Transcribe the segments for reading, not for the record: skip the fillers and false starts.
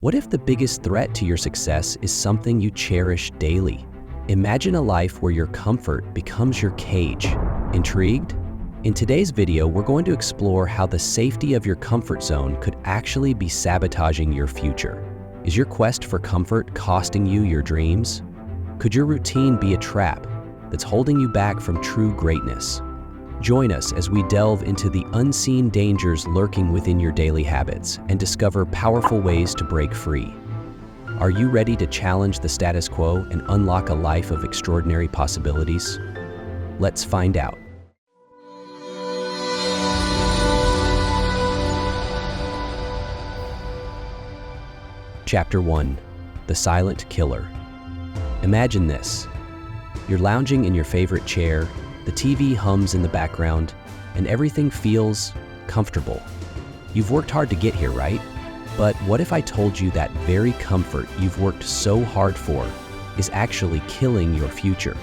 What if the biggest threat to your success is something you cherish daily? Imagine a life where your comfort becomes your cage. Intrigued? In today's video, we're going to explore how the safety of your comfort zone could actually be sabotaging your future. Is your quest for comfort costing you your dreams? Could your routine be a trap that's holding you back from true greatness? Join us as we delve into the unseen dangers lurking within your daily habits and discover powerful ways to break free. Are you ready to challenge the status quo and unlock a life of extraordinary possibilities? Let's find out. Chapter 1: The Silent Killer. Imagine this. You're lounging in your favorite chair, the TV hums in the background, and everything feels comfortable. You've worked hard to get here, right? But what if I told you that very comfort you've worked so hard for is actually killing your future?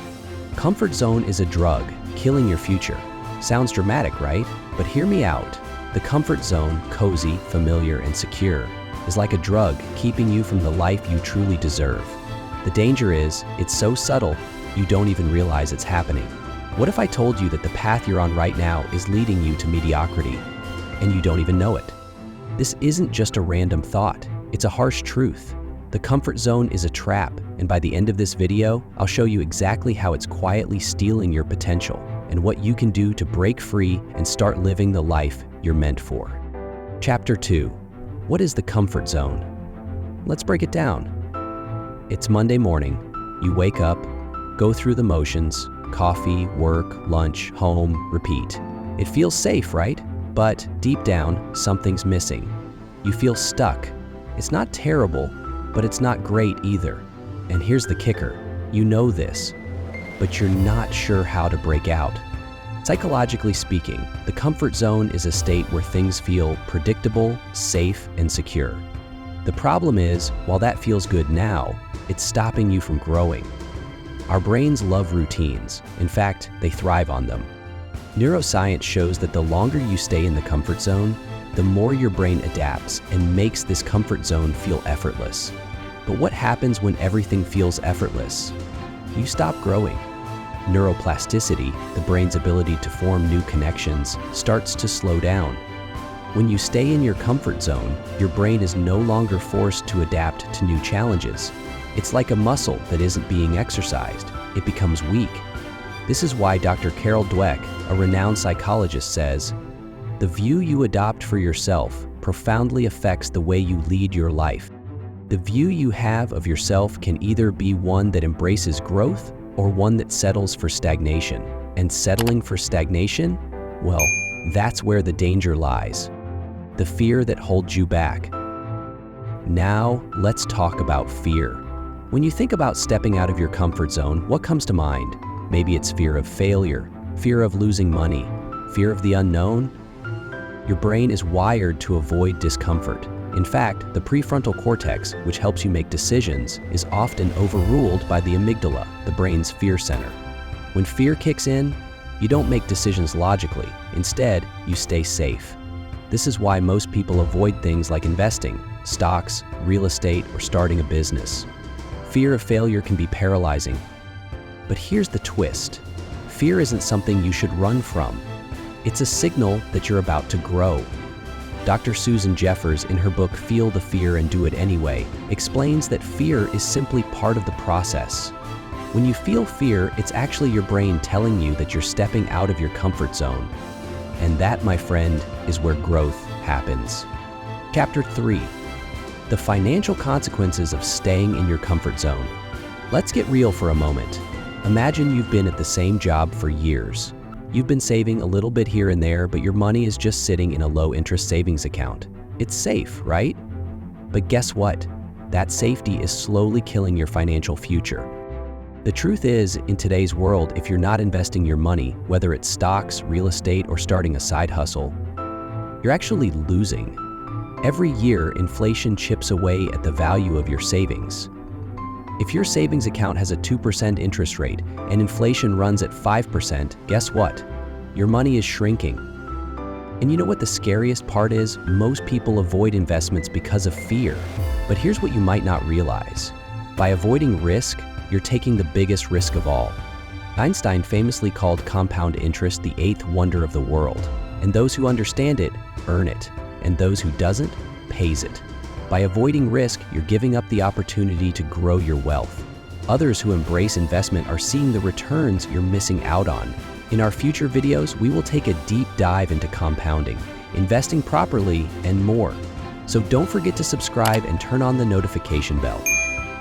Comfort zone is a drug, killing your future. Sounds dramatic, right? But hear me out. The comfort zone, cozy, familiar, and secure, is like a drug keeping you from the life you truly deserve. The danger is, it's so subtle, you don't even realize it's happening. What if I told you that the path you're on right now is leading you to mediocrity, and you don't even know it? This isn't just a random thought, it's a harsh truth. The comfort zone is a trap, and by the end of this video, I'll show you exactly how it's quietly stealing your potential, and what you can do to break free and start living the life you're meant for. Chapter 2: What is the comfort zone? Let's break it down. It's Monday morning. You wake up, go through the motions, coffee, work, lunch, home, repeat. It feels safe, right? But deep down, something's missing. You feel stuck. It's not terrible, but it's not great either. And here's the kicker. You know this, but you're not sure how to break out. Psychologically speaking, the comfort zone is a state where things feel predictable, safe, and secure. The problem is, while that feels good now, it's stopping you from growing. Our brains love routines. In fact, they thrive on them. Neuroscience shows that the longer you stay in the comfort zone, the more your brain adapts and makes this comfort zone feel effortless. But what happens when everything feels effortless? You stop growing. Neuroplasticity, the brain's ability to form new connections, starts to slow down. When you stay in your comfort zone, your brain is no longer forced to adapt to new challenges. It's like a muscle that isn't being exercised. It becomes weak. This is why Dr. Carol Dweck, a renowned psychologist, says, "The view you adopt for yourself profoundly affects the way you lead your life. The view you have of yourself can either be one that embraces growth or one that settles for stagnation. And settling for stagnation? Well, that's where the danger lies. The fear that holds you back." Now, let's talk about fear. When you think about stepping out of your comfort zone, what comes to mind? Maybe it's fear of failure, fear of losing money, fear of the unknown. Your brain is wired to avoid discomfort. In fact, the prefrontal cortex, which helps you make decisions, is often overruled by the amygdala, the brain's fear center. When fear kicks in, you don't make decisions logically. Instead, you stay safe. This is why most people avoid things like investing, stocks, real estate, or starting a business. Fear of failure can be paralyzing. But here's the twist. Fear isn't something you should run from. It's a signal that you're about to grow. Dr. Susan Jeffers, in her book Feel the Fear and Do It Anyway, explains that fear is simply part of the process. When you feel fear, it's actually your brain telling you that you're stepping out of your comfort zone. And that, my friend, is where growth happens. Chapter 3: The Financial Consequences of Staying in Your Comfort Zone. Let's get real for a moment. Imagine you've been at the same job for years. You've been saving a little bit here and there, but your money is just sitting in a low-interest savings account. It's safe, right? But guess what? That safety is slowly killing your financial future. The truth is, in today's world, if you're not investing your money, whether it's stocks, real estate, or starting a side hustle, you're actually losing. Every year, inflation chips away at the value of your savings. If your savings account has a 2% interest rate and inflation runs at 5%, guess what? Your money is shrinking. And you know what the scariest part is? Most people avoid investments because of fear. But here's what you might not realize. By avoiding risk, you're taking the biggest risk of all. Einstein famously called compound interest the eighth wonder of the world. And those who understand it, earn it. And those who doesn't, pays it. By avoiding risk, you're giving up the opportunity to grow your wealth. Others who embrace investment are seeing the returns you're missing out on. In our future videos, we will take a deep dive into compounding, investing properly, and more. So don't forget to subscribe and turn on the notification bell.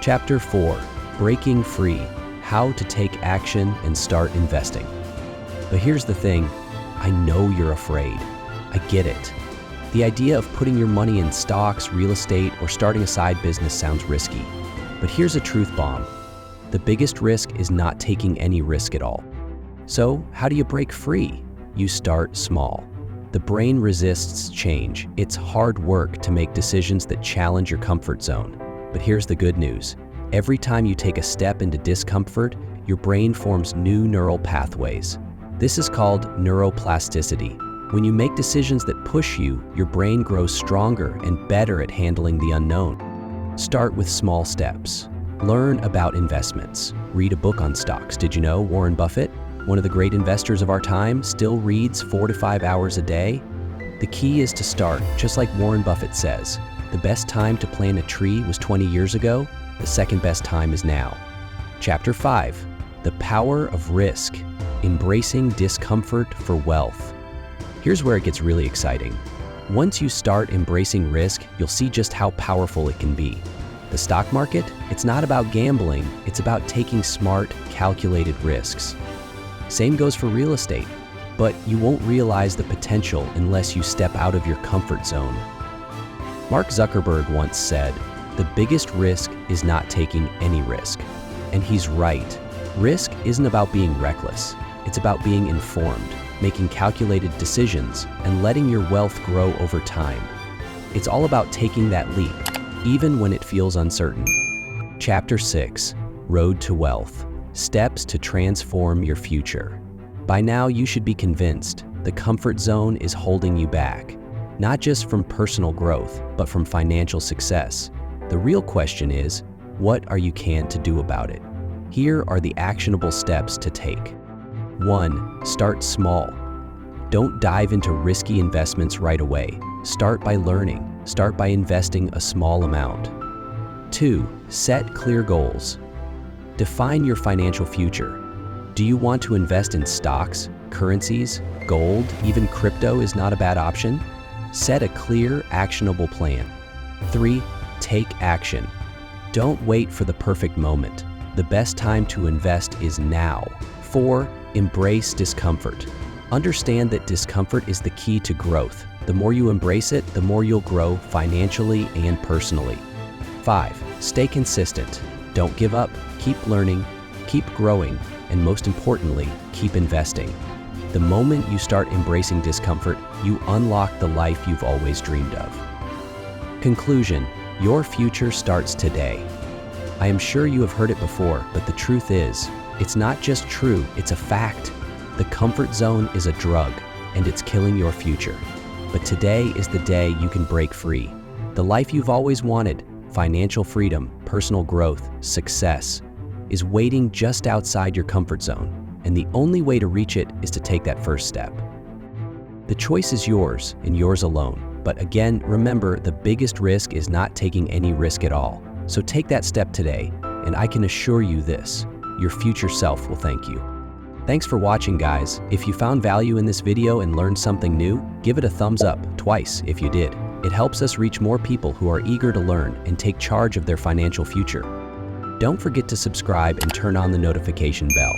Chapter 4, Breaking Free, How to Take Action and Start Investing. But here's the thing, I know you're afraid. I get it. The idea of putting your money in stocks, real estate, or starting a side business sounds risky. But here's a truth bomb. The biggest risk is not taking any risk at all. So, how do you break free? You start small. The brain resists change. It's hard work to make decisions that challenge your comfort zone. But here's the good news. Every time you take a step into discomfort, your brain forms new neural pathways. This is called neuroplasticity. When you make decisions that push you, your brain grows stronger and better at handling the unknown. Start with small steps. Learn about investments. Read a book on stocks. Did you know Warren Buffett, one of the great investors of our time, still reads 4 to 5 hours a day? The key is to start, just like Warren Buffett says. The best time to plant a tree was 20 years ago. The second best time is now. Chapter 5, The Power of Risk, Embracing Discomfort for Wealth. Here's where it gets really exciting. Once you start embracing risk, you'll see just how powerful it can be. The stock market, it's not about gambling, it's about taking smart, calculated risks. Same goes for real estate, but you won't realize the potential unless you step out of your comfort zone. Mark Zuckerberg once said, "The biggest risk is not taking any risk." And he's right. Risk isn't about being reckless, it's about being informed, making calculated decisions, and letting your wealth grow over time. It's all about taking that leap, even when it feels uncertain. Chapter 6, Road to Wealth, Steps to Transform Your Future. By now, you should be convinced the comfort zone is holding you back, not just from personal growth, but from financial success. The real question is, what are you can to do about it? Here are the actionable steps to take. 1. Start small. Don't dive into risky investments right away. Start by learning. Start by investing a small amount. 2. Set clear goals. Define your financial future. Do you want to invest in stocks, currencies, gold, even crypto is not a bad option? Set a clear, actionable plan. 3. Take action. Don't wait for the perfect moment. The best time to invest is now. 4. Embrace discomfort. Understand that discomfort is the key to growth. The more you embrace it, the more you'll grow financially and personally. 5. Stay consistent. Don't give up. Keep learning, keep growing, and most importantly, keep investing. The moment you start embracing discomfort, you unlock the life you've always dreamed of. Conclusion: your future starts today. I am sure you have heard it before, but the truth is, it's not just true, it's a fact. The comfort zone is a drug, and it's killing your future. But today is the day you can break free. The life you've always wanted, financial freedom, personal growth, success, is waiting just outside your comfort zone, and the only way to reach it is to take that first step. The choice is yours, and yours alone. But again, remember, the biggest risk is not taking any risk at all. So take that step today, and I can assure you this, your future self will thank you. Thanks for watching, guys. If you found value in this video and learned something new, give it a thumbs up, twice if you did. It helps us reach more people who are eager to learn and take charge of their financial future. Don't forget to subscribe and turn on the notification bell.